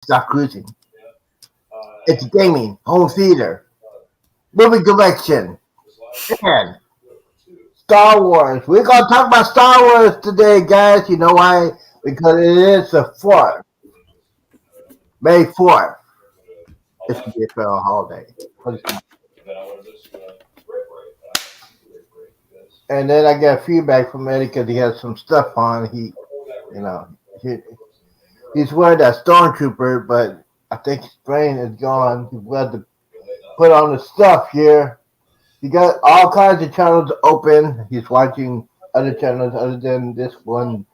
Stop cruising. It's gaming, home theater, movie collection, and Star Wars. We're gonna talk about Star Wars today, guys. You know why? Because it is the 4th, May 4th. It's gonna be a federal holiday. And then I got feedback from Eddie because he has some stuff on. You know, he, he's wearing that stormtrooper, but I think his brain is gone. He's got to put on the stuff here. He got all kinds of channels open. He's watching other channels other than this one.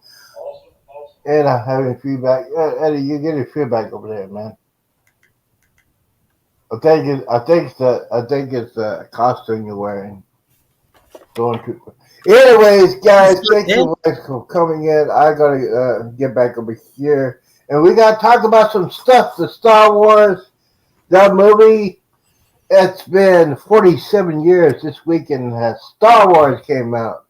And I'm having feedback. Eddie, you get your feedback over there, man. I think it's the costume you're wearing. Stormtrooper. Anyways, guys, thank Yeah. you guys for coming in. I gotta get back over here, and we gotta talk about some stuff. The Star Wars, that movie. It's been 47 years this weekend that Star Wars came out,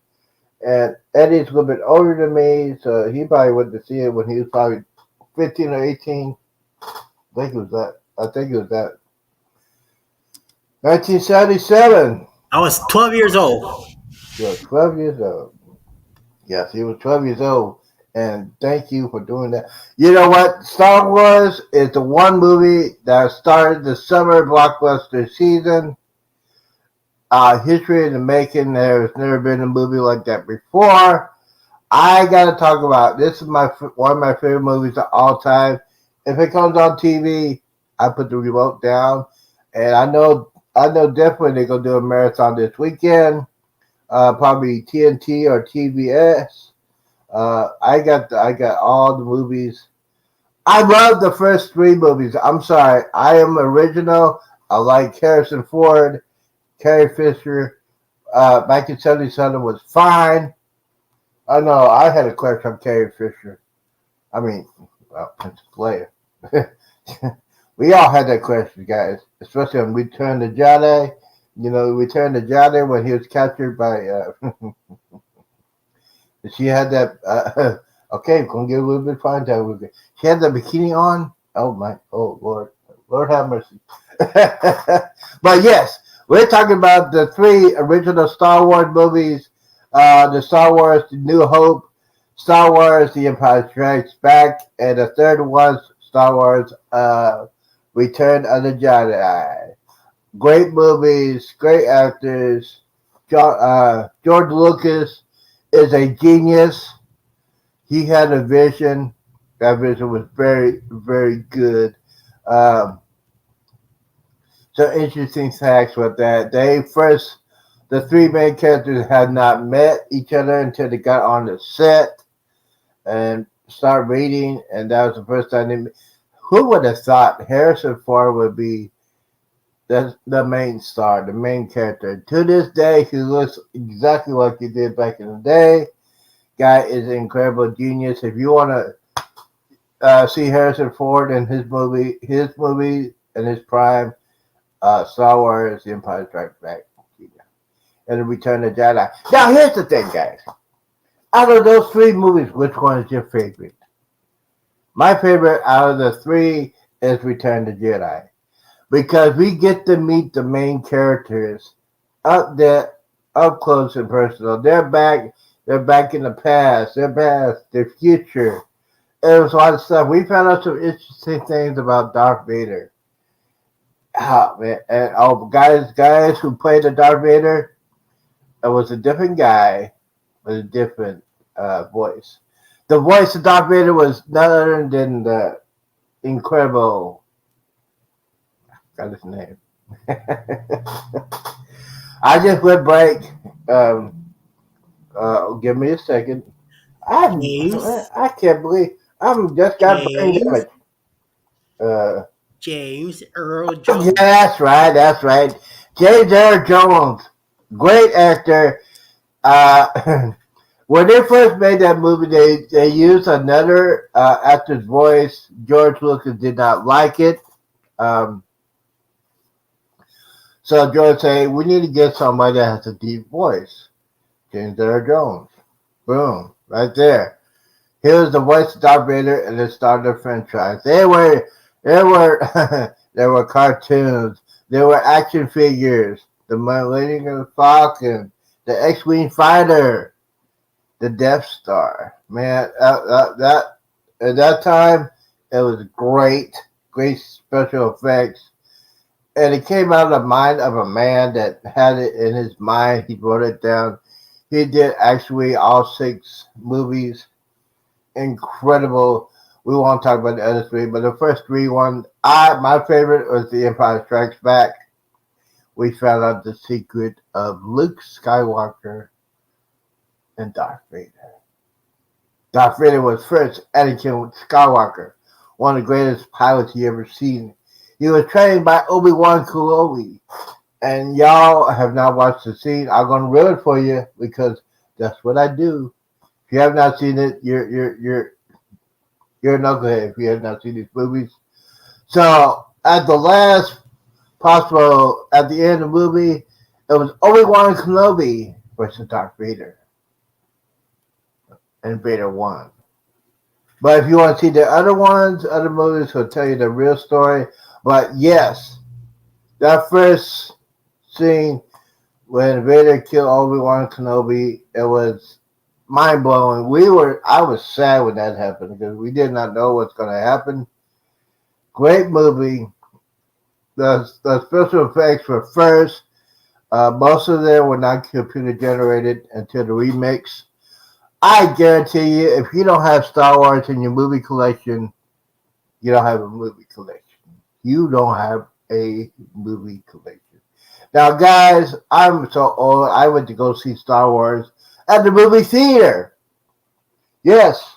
and Eddie's a little bit older than me, so he probably went to see it when he was probably 15 or 18. I think it was that 1977. I was 12 years old. He was 12 years old. Yes, he was 12 years old. And thank you for doing that. You know what? Star Wars is the one movie that started the summer blockbuster season. History in the making. There's never been a movie like that before. I gotta talk about this. Is one of my favorite movies of all time. If it comes on TV, I put the remote down, and I know definitely they're gonna do a marathon this weekend. Probably TNT or TBS. I got all the movies. I love the first 3 movies. I'm sorry, I am original. I like Harrison Ford, Carrie Fisher. Back in '77 was fine. I know I had a question on Carrie Fisher. I mean, well, Princess Leia. We all had that question, guys. Especially on Return to Jedi. You know, Return to Jedi when he was captured by. She had that. Okay, we're gonna get a little bit of fine time. She had the bikini on. Oh my! Oh Lord! Lord have mercy. But yes, we're talking about the 3 original Star Wars movies: the Star Wars: The New Hope, Star Wars: The Empire Strikes Back, and the third was Star Wars: Return of the Jedi. Great movies, great actors. George Lucas is a genius. He had a vision. That vision was very, very good. Um, some interesting facts with that. The 3 main characters had not met each other until they got on the set and start reading, and that was the first time they met. Who would have thought Harrison Ford would be the main star, the main character? To this day, he looks exactly like he did back in the day. Guy is an incredible genius. If you want to see Harrison Ford in his movie in his prime, Star Wars: The Empire Strikes Back, and The Return of the Jedi. Now, here's the thing, guys. Out of those 3 movies, which one is your favorite? My favorite out of the 3 is Return of the Jedi, because we get to meet the main characters up there, up close and personal. They're back. They're back in the past. Their past. Their future. There was a lot of stuff. We found out some interesting things about Darth Vader. Oh man! And guys who played the Darth Vader, it was a different guy with a different voice. The voice of Darth Vader was none other than the incredible. Got his name. I just went break. Give me a second. James. I can't believe I'm just got brain James. damage. Uh, James Earl yeah, Jones. that's right. That's right. James Earl Jones, great actor. Uh, when they first made that movie, they used another actor's voice. George Lucas did not like it. Um, so George said, "We need to get somebody that has a deep voice." James Earl Jones. Boom, right there. He was the voice of Darth Vader and the start of the franchise. Anyway, There were there were cartoons. There were action figures. The Millennium Falcon, the X-wing fighter, the Death Star. Man, that at that time it was great, great special effects, and it came out of the mind of a man that had it in his mind. He wrote it down. He did actually all six movies. Incredible. We won't talk about the other three, but the first three one, I my favorite was The Empire Strikes Back. We found out the secret of Luke Skywalker and Darth Vader. Darth Vader was first Anakin Skywalker, one of the greatest pilots you ever seen. He was trained by Obi-Wan Kenobi. And y'all have not watched the scene. I'm gonna ruin it for you because that's what I do. If you have not seen it, you're a knucklehead if you have not seen these movies. So at the last possible at the end of the movie, it was Obi-Wan Kenobi versus Darth Vader. And Vader won. But if you want to see the other ones, other movies will tell you the real story. But yes, that first scene when Vader killed Obi-Wan Kenobi, it was mind blowing. I was sad when that happened because we did not know what's going to happen. Great movie. The special effects were first. Most of them were not computer generated until the remix. I guarantee you, if you don't have Star Wars in your movie collection, you don't have a movie collection. You don't have a movie collection. Now, guys, I'm so old. I went to go see Star Wars at the movie theater. Yes,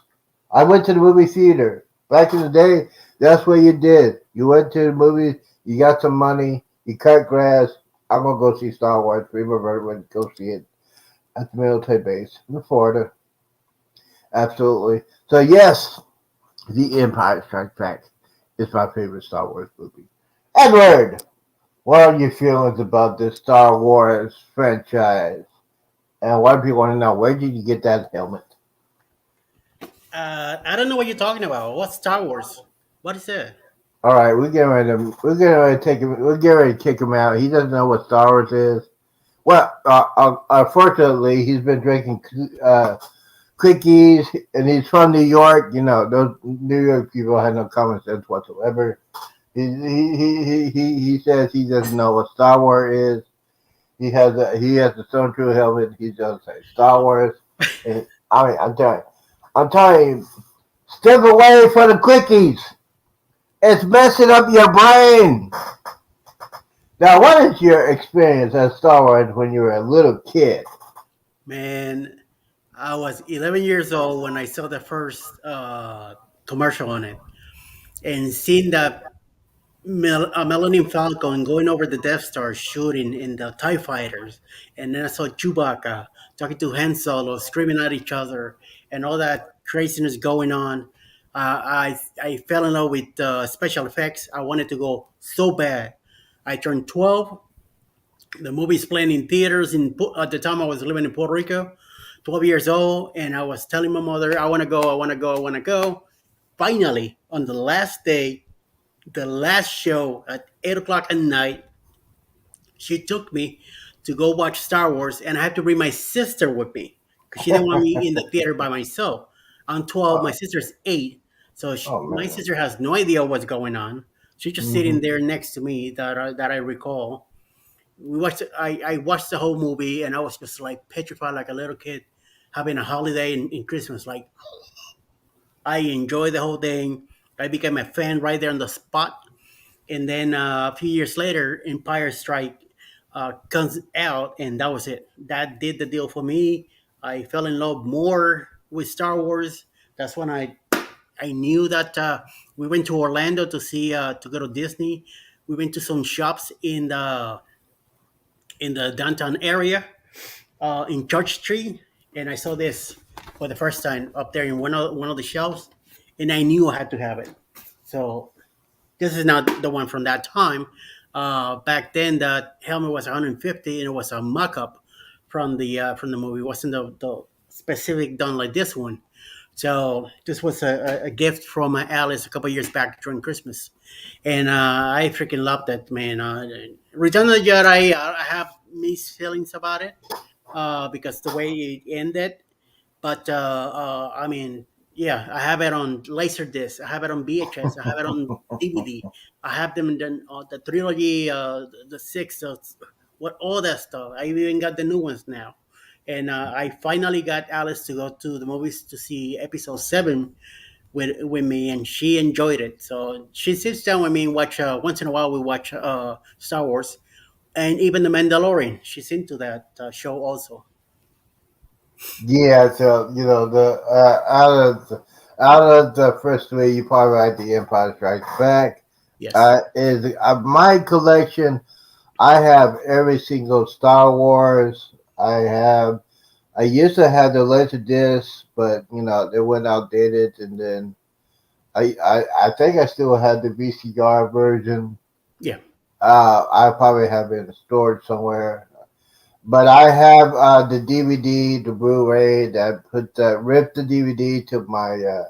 I went to the movie theater. Back in the day, that's what you did. You went to the movies, you got some money, you cut grass. I'm going to go see Star Wars. Remember, went to go see it at the military base in Florida. Absolutely. So, yes, The Empire Strikes Back is my favorite Star Wars movie. Edward, what are your feelings about this Star Wars franchise? And a lot of people want to know, where did you get that helmet? I don't know what you're talking about. What's Star Wars? What is it? All right, we're getting ready to take him. We're getting ready to kick him out. He doesn't know what Star Wars is. Well, unfortunately, he's been drinking quickies, and he's from New York. You know, those New York people have no common sense whatsoever. He says he doesn't know what Star Wars is. He has the Stone True helmet. He doesn't say Star Wars. And, I mean, I'm telling you, step away from the quickies. It's messing up your brain. Now, what is your experience as Star Wars when you were a little kid? Man, I was 11 years old when I saw the first commercial on it, and seeing that Millennium Falcon going over the Death Star shooting in the TIE fighters. And then I saw Chewbacca talking to Han Solo, screaming at each other, and all that craziness going on. I fell in love with special effects. I wanted to go so bad. I turned 12. The movie's playing in theaters. At the time, I was living in Puerto Rico, 12 years old, and I was telling my mother, I want to go, I want to go, I want to go. Finally, on the last day, the last show at 8 o'clock at night, she took me to go watch Star Wars, and I had to bring my sister with me because she didn't want me in the theater by myself. I'm 12, my Oh, sister's 8, so oh my man. sister has no idea what's going on. She's just Hmm. sitting there next to me that I recall. I watched the whole movie, and I was just like petrified, like a little kid having a holiday in Christmas. Like I enjoyed the whole thing. I became a fan right there on the spot. And then a few years later, Empire Strike comes out, and that was it. That did the deal for me. I fell in love more with Star Wars. That's when I knew that we went to Orlando to see to go to Disney. We went to some shops in the downtown area in Church Street, and I saw this for the first time up there in one of the shelves, and I knew I had to have it. So this is not the one from that time. Back then, the helmet was 150, and it was a mock-up from the movie. It wasn't the specific done like this one. So this was a gift from Alice a couple years back during Christmas, and I freaking loved it, man. Return of the Jedi, I have mixed feelings about it because the way it ended. But I mean, yeah, I have it on Laserdisc. I have it on VHS. I have it on DVD. I have them in the trilogy, the six, what all that stuff. I even got the new ones now, and I finally got Alice to go to the movies to see Episode 7 with me, and she enjoyed it. So she sits down with me and watch. Once in a while, we watch Star Wars, and even The Mandalorian. She's into that show also. Yeah, so the out of the first three, you probably like the Empire Strikes Back. Yes. Is my collection. I have every single Star Wars. I used to have the laser discs, but they went outdated, and then I think I still have the VCR version. Yeah. I probably have it stored somewhere. But I have the DVD, the Blu-ray that ripped the DVD to my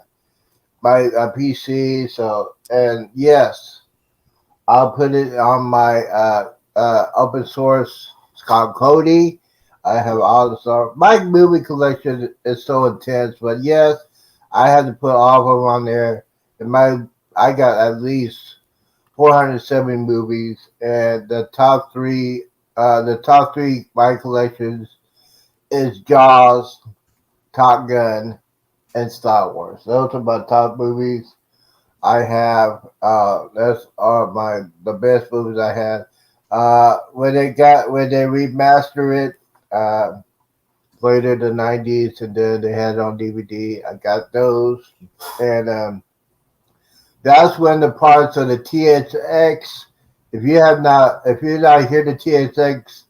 PC. So, and yes, I'll put it on my open source. It's called Cody. I have all the stuff. My movie collection is so intense, but yes, I had to put all of them on there. And I got at least 470 movies, and the top three my collections is Jaws, Top Gun, and Star Wars. Those are my top movies I have. That's are my the best movies I had. When they remaster it, later in the '90s, and then they had it on DVD. I got those, and that's when the parts of the THX. If you're not here, the THX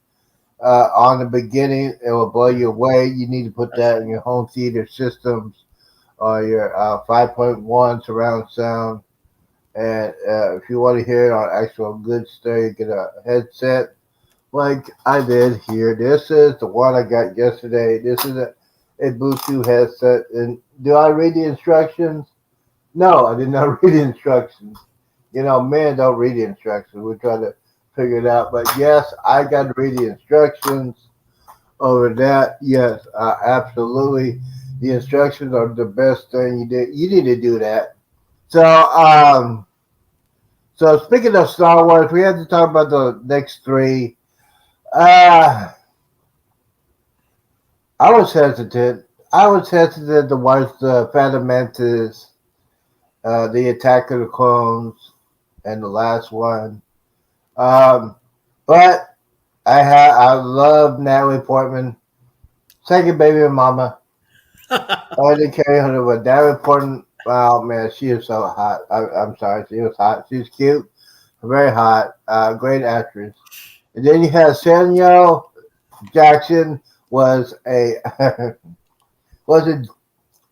on the beginning, it will blow you away. You need to put That's that in your home theater systems or your 5.1 surround sound. And if you want to hear it on actual good stereo, get a headset like I did here. This is the one I got yesterday. This is a Bluetooth headset. And do I read the instructions? No, I did not read the instructions. Men don't read the instructions. We try to figure it out. But yes, I got to read the instructions over that. Yes, absolutely. The instructions are the best thing you did. You need to do that. So, speaking of Star Wars, we have to talk about the next three. Uh, I was hesitant. I was hesitant to watch the Phantom Menace, the Attack of the Clones, and the last one. Um, but I love Natalie Portman, second baby mama. I didn't carry her, but Natalie Portman. Oh man, she is so hot. I'm sorry, she was hot. She's cute, very hot, great actress. And then you had Samuel Jackson was a was a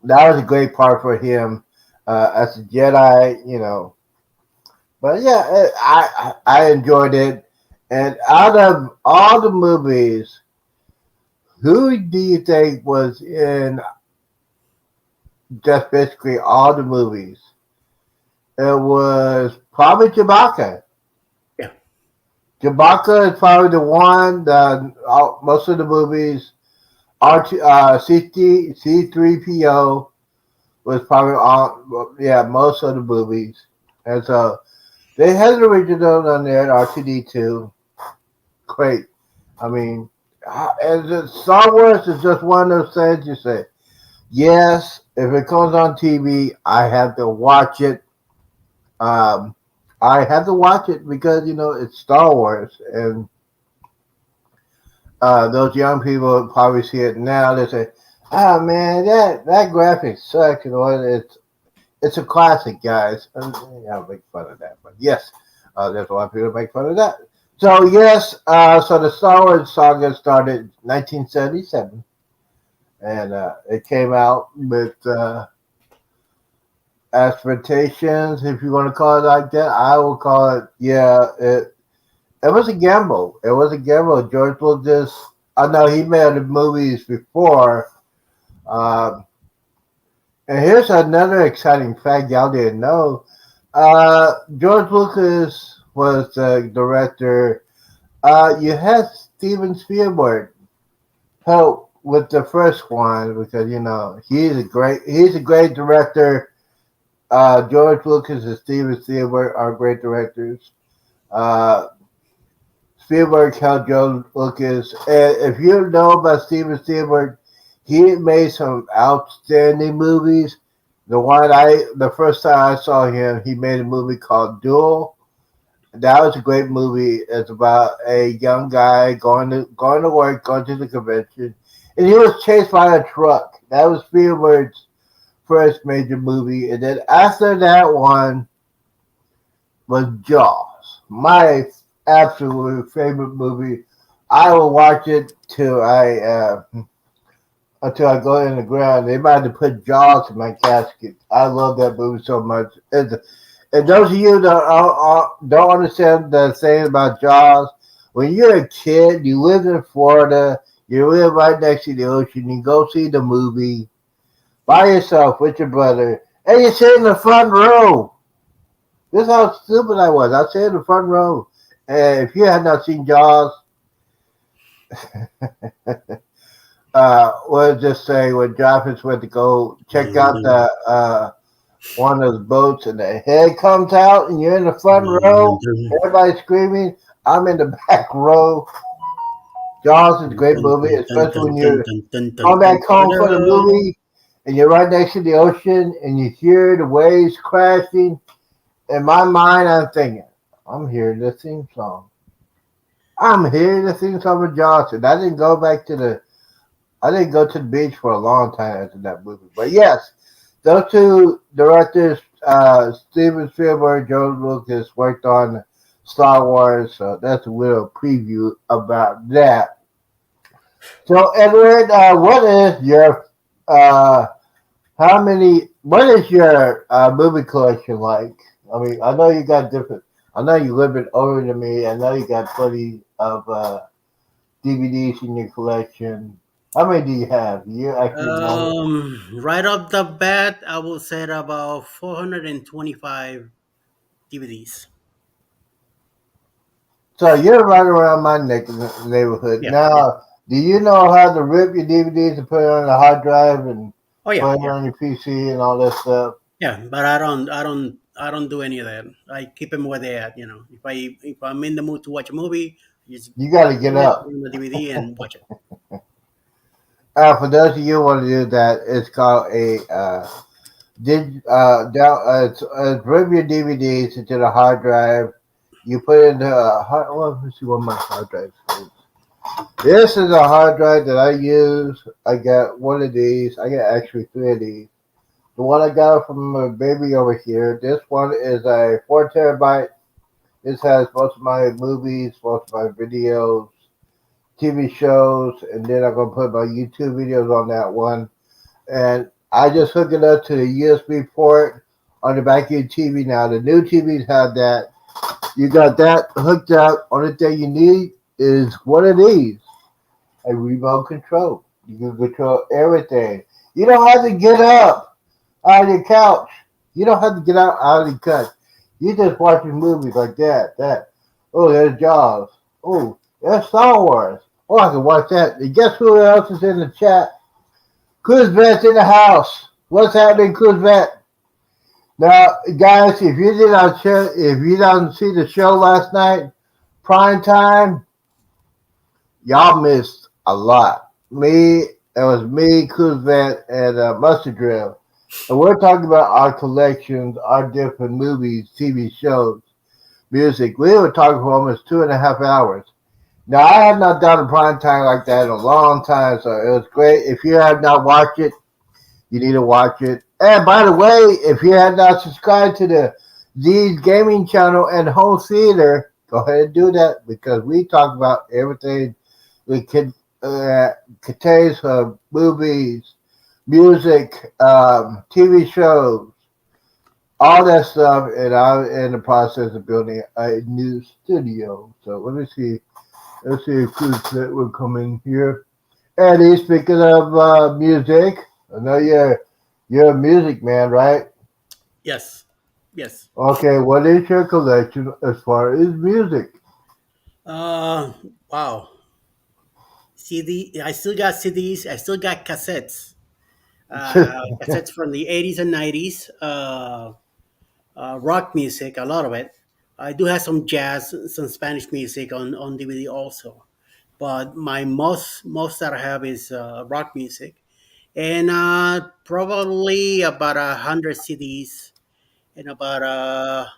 that was a great part for him as a Jedi. But yeah, I enjoyed it. And out of all the movies, who do you think was in just basically all the movies? It was probably Chewbacca. yeah. Chewbacca is probably the one that most of the movies, C3PO was probably on, well, yeah, most of the movies. And so they had the original on there, R2D2. Great. I mean, Star Wars is just one of those things you say, yes, if it comes on TV, I have to watch it. Um, I have to watch it because it's Star Wars, and those young people probably see it now. They say, "Oh man, that graphic sucks." It's a classic, guys. And I'll make fun of that, but yes, there's a lot of people make fun of that. So yes, so the Star Wars saga started in 1977, and it came out with expectations, if you want to call it like that. I will call it, yeah. It was a gamble. It was a gamble. George Lucas. I know he made the movies before. Um, And here's another exciting fact y'all didn't know. George Lucas was the director. You had Steven Spielberg help with the first one because he's a great director. George Lucas and Steven Spielberg are great directors. Uh, Spielberg helped George Lucas, and if you know about Steven Spielberg, he made some outstanding movies. The first time I saw him, he made a movie called Duel. That was a great movie. It's about a young guy going to work, going to the convention, and he was chased by a truck. That was Spielberg's first major movie, and then after that one was Jaws, my absolute favorite movie. I will watch it until I go in the ground. They might have to put Jaws in my casket. I love that movie so much. And those of you that don't understand the thing about Jaws, when you're a kid, you live in Florida, you live right next to the ocean, you go see the movie by yourself with your brother, and you sit in the front row. This is how stupid I was. I sat in the front row. And if you have not seen Jaws, we'll just say when Jarvis went to go check out the one of the boats and the head comes out and you're in the front row, everybody's screaming. I'm in the back row. Jaws is a great movie, especially when you're going back home for the movie and you're right next to the ocean and you hear the waves crashing. In my mind, I'm thinking, I'm hearing the theme song. I'm hearing the theme song of Jaws. And I didn't go to the beach for a long time after that movie. But yes, those two directors, Steven Spielberg, George Lucas, worked on Star Wars. So that's a little preview about that. So Edward, uh, what is your movie collection like? I mean, I know you got different. I know you live it older than me. I know you got plenty of DVDs in your collection. How many do you have? Do you actually know? Right off the bat, I will say about 425 DVDs. So you're right around my neighborhood. Yeah, yeah. Now, do you know how to rip your DVDs and put it on a hard drive and Oh yeah, put it yeah, on your PC and all that stuff? yeah. But I don't do any of that. I keep them where they at. You know, if I'm in the mood to watch a movie, I just You got to put get it up. on the DVD and watch it. For those of you who want to do that, it's called a rip your DVDs into the hard drive. You put it into a hard. Well, let's see what my hard drive is. This is a hard drive that I use. I got one of these. I got actually three of these. The one I got from my baby over here. This one is a 4 terabyte. This has most of my movies, most of my videos, TV shows, and then I'm gonna put my YouTube videos on that one. And I just hook it up to the USB port on the back of your TV now. The new TVs have that. You got that hooked up. Only thing you need is one of these, a remote control. You can control everything. You don't have to get up out of your couch. You don't have to get out of your couch. You just watching movies like that. Oh, there's Jaws. Oh, there's Star Wars. Oh, I can watch that. And guess who else is in the chat? Kuzvet's in the house. What's happening, Kuzvet? Now, guys, if you didn't see the show last night, prime time, y'all missed a lot. It was me, Kuzvet, and Mustard Drill. And we're talking about our collections, our different movies, TV shows, music. We were talking for almost 2.5 hours. Now, I have not done a prime time like that in a long time, so it was great. If you have not watched it, you need to watch it. And by the way, if you have not subscribed to the Z's Gaming Channel and Home Theater, go ahead and do that because we talk about everything that contains movies, music, TV shows, all that stuff. And I'm in the process of building a new studio. So let me see. Let's see if Chris will come in here. Eddie, speaking of music, I know You're a music man, right? Yes, yes. Okay, what is your collection as far as music? Uh, wow. CD. I still got CDs. I still got cassettes. Cassettes from the 80s and 90s. Rock music, a lot of it. I do have some jazz, some Spanish music on DVD also. But my most that I have is rock music, and probably about 100 CDs and about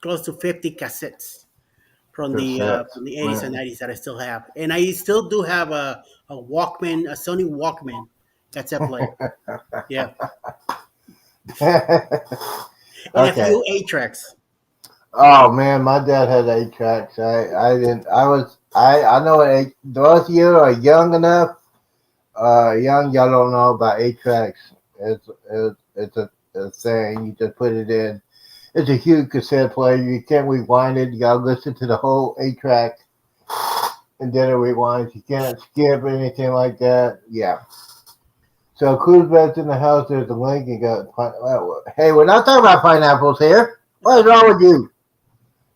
close to 50 cassettes Cassettes, from the 80s and man. 90s that I still have, and I still do have a Walkman, a Sony Walkman cassette player. Yeah, and a Okay. few 8 tracks. Oh man, my dad had 8 tracks. I didn't. I know what eight. Those of you are young enough. Young, y'all don't know about 8 tracks. It's a thing. You just put it in. It's a huge cassette player. You can't rewind it. You gotta listen to the whole 8 track and then it rewinds. You can't skip anything like that. Yeah. So Cool Bets in the house. There's a link. You got. Hey, we're not talking about pineapples here. What is wrong with you?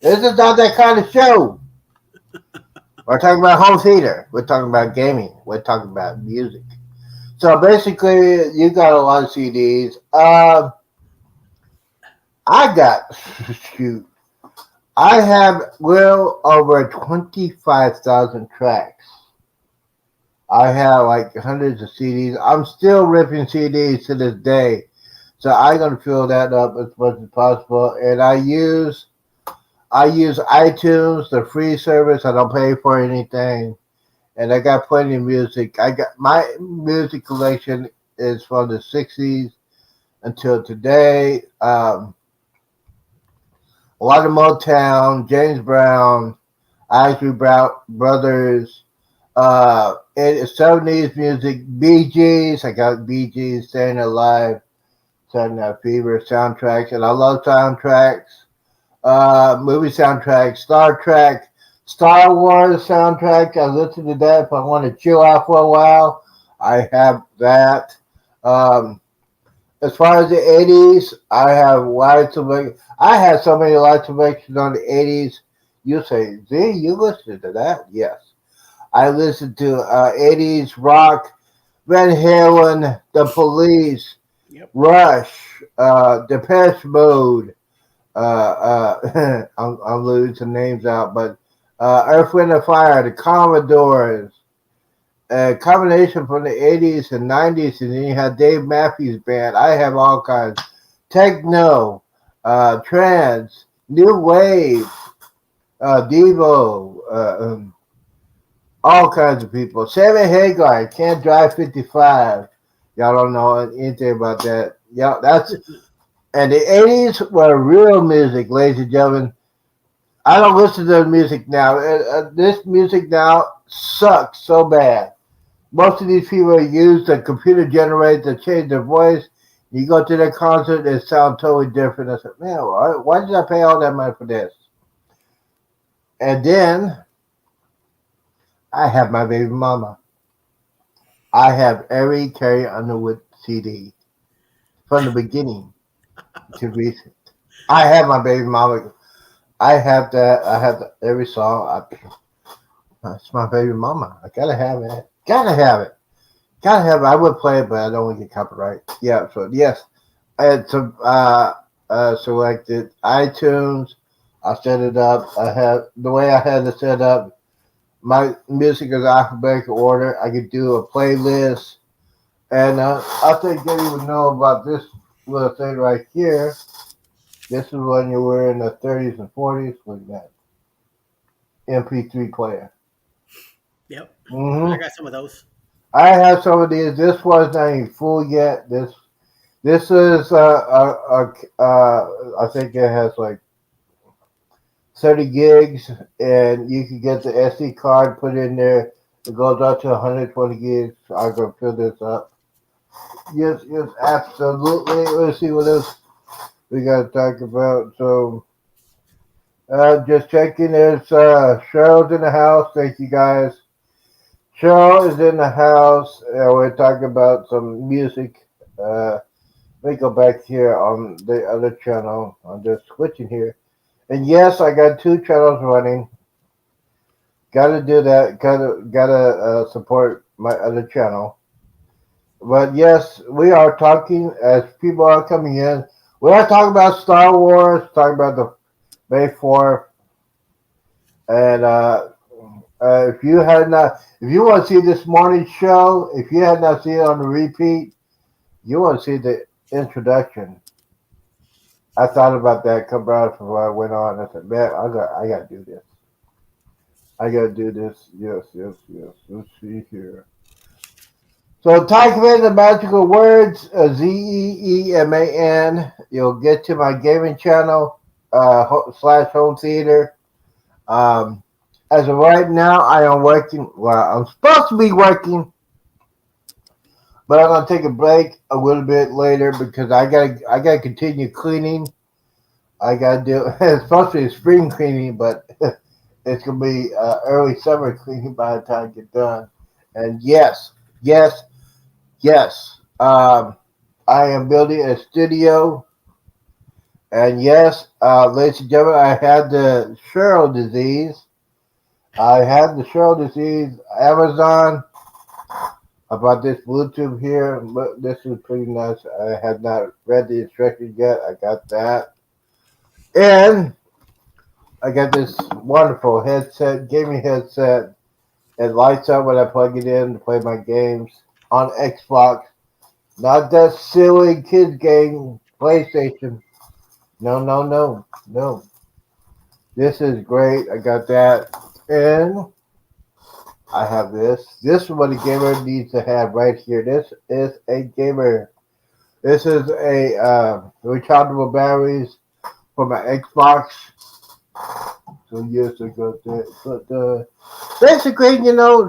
This is not that kind of show. We're talking about home theater. We're talking about gaming. We're talking about music. So basically, you got a lot of CDs. I got shoot. I have well over 25,000 tracks. I have like hundreds of CDs. I'm still ripping CDs to this day. So I'm gonna fill that up as much as possible. And I use iTunes, the free service. I don't pay for anything. And I got plenty of music. I got my music collection is from the '60s until today. A lot of Motown, James Brown, Isley Brown Brothers, '70s music, Bee Gees. I got Bee Gees, Staying Alive, Saturday Night Fever soundtracks, and I love soundtracks. Movie soundtracks, Star Trek, Star Wars soundtrack. I listen to that if I want to chill out for a while. I have that. Um, as far as the '80s, I have lots of. I had so many lots of selections on the '80s. You say, Z, you listen to that? Yes, I listened to '80s rock, Van Halen, The Police, Yep. Rush, Depeche Mode. I'm losing names out, but Earth, Wind, and Fire, the Commodores, a combination from the '80s and '90s, and then you had Dave Matthews Band. I have all kinds, techno, trance, new wave, Devo, all kinds of people. Sammy Hagar, Can't Drive 55. Y'all don't know anything about that. Yeah, that's and the '80s were real music, ladies and gentlemen. I don't listen to the music now. This music now sucks so bad. Most of these people use the computer generated to change their voice. You go to their concert, it sounds totally different. I said, man, why did I pay all that money for this? And then I have my baby mama. I have every Carrie Underwood CD from the beginning to recent. I have my baby mama. I have that. I have every song. That's my baby mama. I gotta have it. Gotta have it. Gotta have it. I would play it, but I don't want to get copyright. Yeah. So yes, I had some selected iTunes. I set it up. I have the way I had it set up. My music is alphabetical order. I could do a playlist, and I think Getty would know about this little thing right here. This is when you were in the 30s and 40s. Look at that MP3 player. Yep. I Hmm got some of those. I have some of these. This one's not even full yet. This is I think it has like 30 gigs, and you can get the SD card put in there. It goes up to 120 gigs. I'm gonna fill this up. Yes, yes, absolutely. Let's see what else we gotta talk about. So, just checking. There's Cheryl's in the house. Thank you guys. Cheryl is in the house, and we're talking about some music. Uh, Let me go back here on the other channel. I'm just switching here. And yes, I got two channels running. Gotta do that. Gotta support my other channel. But yes, we are talking as people are coming in. We are talking about Star Wars, talking about the May 4th, and if you want to see this morning's show, if you had not seen it on the repeat, you want to see the introduction. I thought about that couple hours before I went on. I said, man, I got to do this. I got to do this. Yes, yes, yes. Let's see here. So type in the magical words ZEEMAN. You'll get to my gaming channel slash home theater. Um, as of right now, I am working. Well, I'm supposed to be working, but I'm gonna take a break a little bit later because I gotta continue cleaning. I gotta do. It's supposed to be spring cleaning, but it's gonna be early summer cleaning by the time I get done. And yes, yes, yes. I am building a studio, and yes, ladies and gentlemen, I had the Cheryl disease. I had the Cheryl disease. Amazon. I bought this Bluetooth here. Look, this is pretty nice. I had not read the instructions yet. I got that, and I got this wonderful headset, gaming headset. It lights up when I plug it in to play my games on Xbox. Not that silly kids game PlayStation. No, no, no, no. This is great. I got that. And I have this. This is what a gamer needs to have right here. This is a gamer. This is a rechargeable batteries for my Xbox. So yes, I got that. But basically,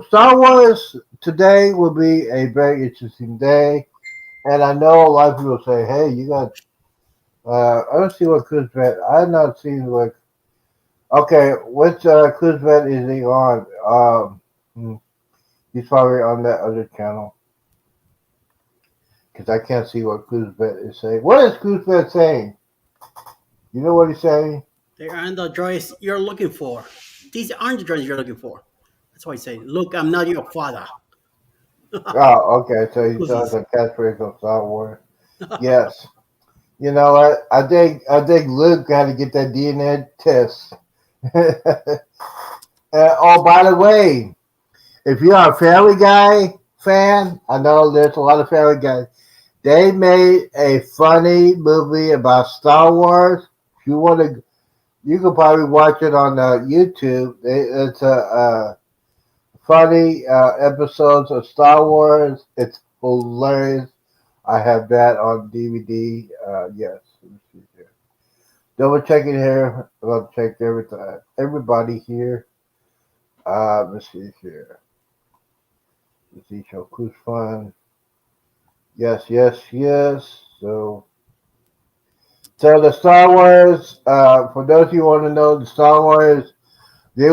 Star Wars today will be a very interesting day. And I know a lot of people say, "Hey, you got." I don't see what cruise vet. I've not seen what. Okay, which cruise vet is he on? He's probably on that other channel because I can't see what cruise vet is saying. What is cruise vet saying? You know what he's saying? They aren't the droids you're looking for. These aren't the droids you're looking for. That's why I say, look, I'm not your father. Oh, okay. So he does Pussies. a catchphrase on Star Wars. Yes. You know what? I think Luke got to get that DNA test. Oh, by the way, if you're a Family Guy fan, I know there's a lot of Family Guys. They made a funny movie about Star Wars. If you want to, you can probably watch it on YouTube. It's a funny episodes of Star Wars. It's hilarious. I have that on DVD. Yes. Let me see here. Double checking here. I'll check everything. Everybody here. Let's see here. Let's see. Show Cruise Fun. Yes, yes, yes. So the Star Wars. For those of you who want to know, the Star Wars. They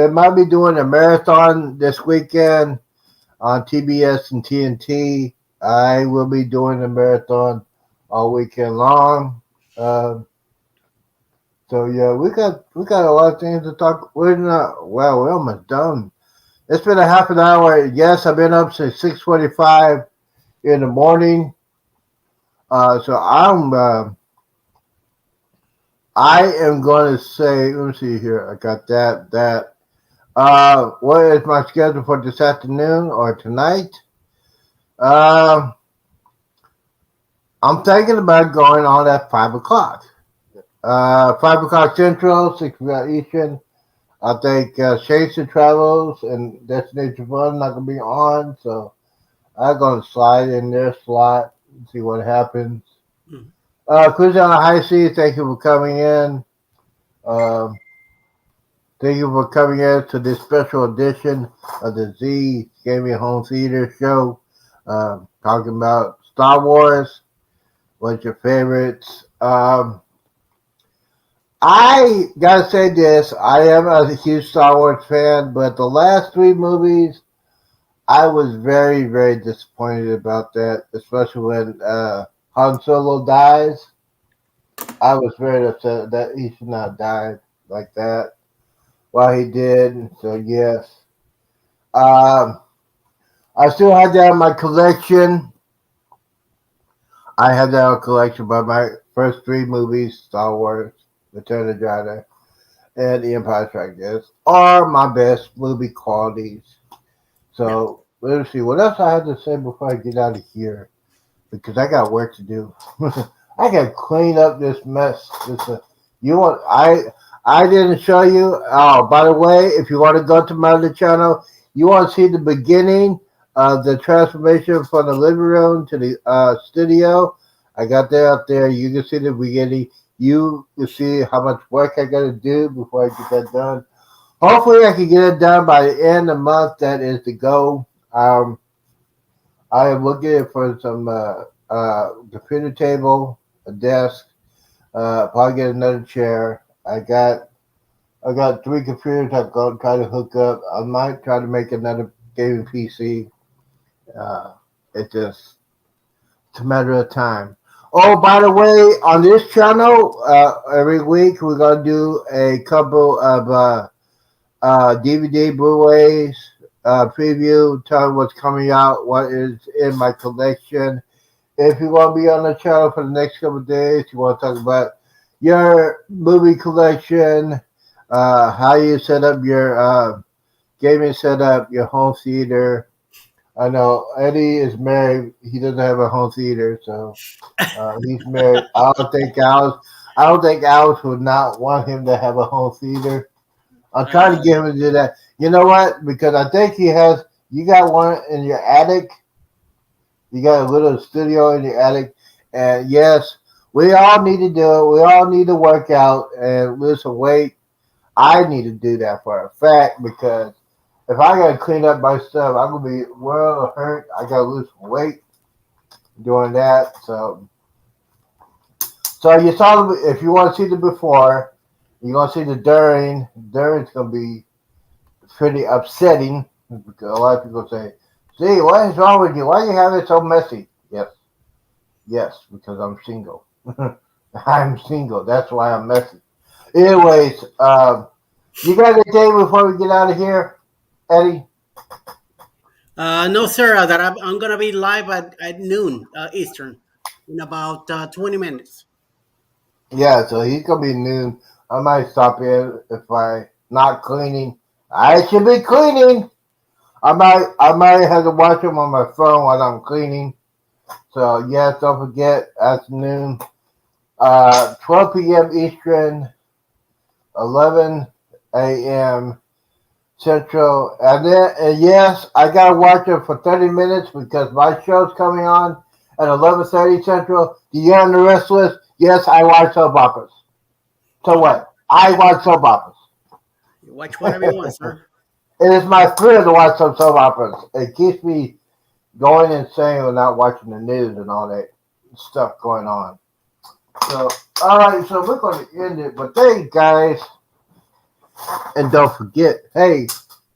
might be doing a marathon this weekend on TBS and TNT. I will be doing a marathon all weekend long. Uh, so yeah, we got a lot of things to talk. We're not well. We're almost done. It's been a half an hour. Yes, I've been up since 6:45 in the morning. So I am going to say. Let me see here. I got that. What is my schedule for this afternoon or tonight? Um, I'm thinking about going on at 5 o'clock. 5 o'clock Central, 6 o'clock Eastern. I think Chase Travels and Destination Fun not gonna be on, so I'm gonna slide in their slot and see what happens. Mhm. Cruise on the High Seas, thank you for coming in. Um, Thank you for coming in to this special edition of the Z Gaming Home Theater Show. Talking about Star Wars. What's your favorites? I gotta say this. I am a huge Star Wars fan, but the last three movies I was very, very disappointed about that, especially when Han Solo dies. I was very upset that he should not die like that while he did. So yes, um, I still had that in my collection. I had that in collection, but my first three movies, Star Wars, Return of the Jedi, and The Empire Strikes Back, are my best movie qualities. Yeah. So let's see what else I have to say before I get out of here because I got work to do. I got to clean up this mess. You want I didn't show you. Oh, by the way, if you want to go to my other channel, you want to see the beginning of the transformation from the living room to the studio. I got that up there. You can see the beginning. You can see how much work I got to do before I get that done. Hopefully, I can get it done by the end of the month. That is the goal. I am looking for some computer table, a desk, probably get another chair. I got three computers I'm gonna try to hook up. I might try to make another gaming PC. Uh, it's a matter of time. Oh, by the way, on this channel, every week we're gonna do a couple of DVD Blu-rays preview, tell what's coming out, what is in my collection. If you want to be on the channel for the next couple of days, you want to talk about your movie collection, how you set up your gaming setup, your home theater. I know Eddie is married; he doesn't have a home theater, so he's married. I don't think Alice would not want him to have a home theater. I'm trying to Uh, get him to do that. You know what? Because I think he has. You got one in your attic. You got a little studio in your attic, and yes, we all need to do it. We all need to work out and lose some weight. I need to do that for a fact because if I gotta clean up my stuff, I'm gonna be well hurt. I gotta lose some weight doing that. So you saw if you want to see the before, you're gonna see the during. During's gonna be pretty upsetting because a lot of people say, "See, what is wrong with you? Why you have it so messy?" Yes, yes, because I'm single. I'm single. That's why I'm messy. Anyways, you got anything before we get out of here, Eddie? no, sir. That I'm gonna be live at noon Eastern in about 20 minutes. Yeah, so he's gonna be noon. I might stop in if I not cleaning. I should be cleaning. I might have to watch him on my phone while I'm cleaning. So yes, don't forget afternoon, 12 p.m. Eastern, 11 a.m. Central, and yes, I gotta watch it for 30 minutes because my show's coming on at 11:30 Central. The Young and the Restless. Yes, I watch soap operas. So Okay. what? I watch soap operas. You watch whatever you want, sir. It is my thrill to watch some soap operas. It keeps me going insane without watching the news and all that stuff going on. So, all right, so we're going to end it. But thank you guys. And don't forget, hey,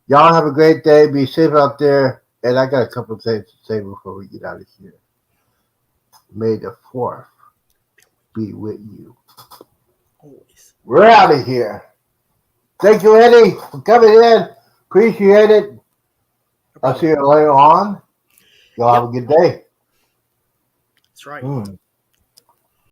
y'all have a great day. Be safe out there. And I got a couple of things to say before we get out of here. May the 4th be with you. Always. We're out of here. Thank you, Eddie, for coming in. Appreciate it. No I'll see problem. you later on. Y'all have a Yep, good day. that's right. Mm.